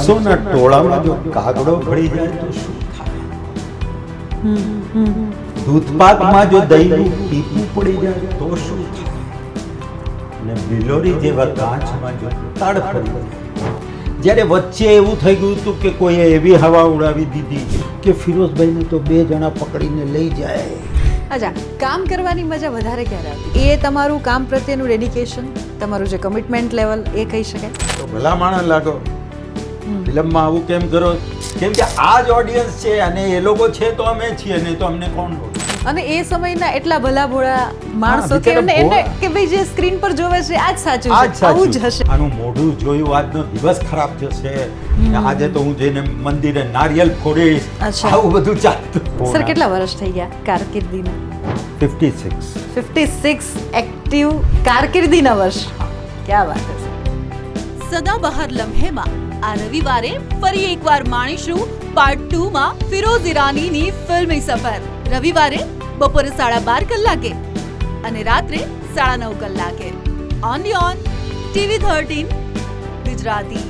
હંસોના ટોળામાં જો કાગડો ભળી જાય તો શું થાય? દૂધપાકમાં જો દહીંનું ટીપું પડી જાય તો શું થાય? અને બિલોરી જેવા કાચમાં જો તડ પડી જાય. જ્યારે વચ્ચે એવું થઈ ગયું હતું કે કોઈએ એવી હવા ઉડાવી દીધી કે ફિરોઝભાઈને તો 2 જણા પકડીને લઈ જાય. અચ્છા, કામ કરવાની મજા વધારે ક્યારે આવતી? એ તમારું કામ પ્રત્યેનું ડેડિકેશન, તમારું જે કમિટમેન્ટ લેવલ, એ કહી શકાય? તો ભલા માણસ લાગો, ફિલ્મમાં આવું કેમ કરો? કેમ કે આ જ ઓડિયન્સ છે અને એ લોકો છે તો અમે છીએ, નહીં તો અમને કોણ બોલે? અને એ સમયના એટલા ભલા ભોળા માણસો કે બિચારા એમને ભોળા. કે ભાઈ જે સ્ક્રીન પર જોવે છે આ જ સાચું આ જ છે, આવું જ સાચું. હશે. આનું મોઢું જોયું, આજનો દિવસ ખરાબ જશે, આજે તો હું જઈને મંદિરે નારિયેલ ફોડીશ, અચ્છા. આવું બધું ચાલતું. સર, કેટલા વર્ષ થઈ ગયા કારકિર્દીના? 56. 56 એક્ટિવ કારકિર્દીના વર્ષ. ક્યાં વાત છે. સદાબહાર લમ્હેમાં આ રવિવારે ફરી એકવાર માણીશું પાર્ટ 2 માં ફિરોઝ ઈરાનીની ફિલ્મી સફર. રવિવારે બપોરે 12:30 કલાકે અને રાત્રે 9:30 કલાકે. Only on TV 13 Gujarati.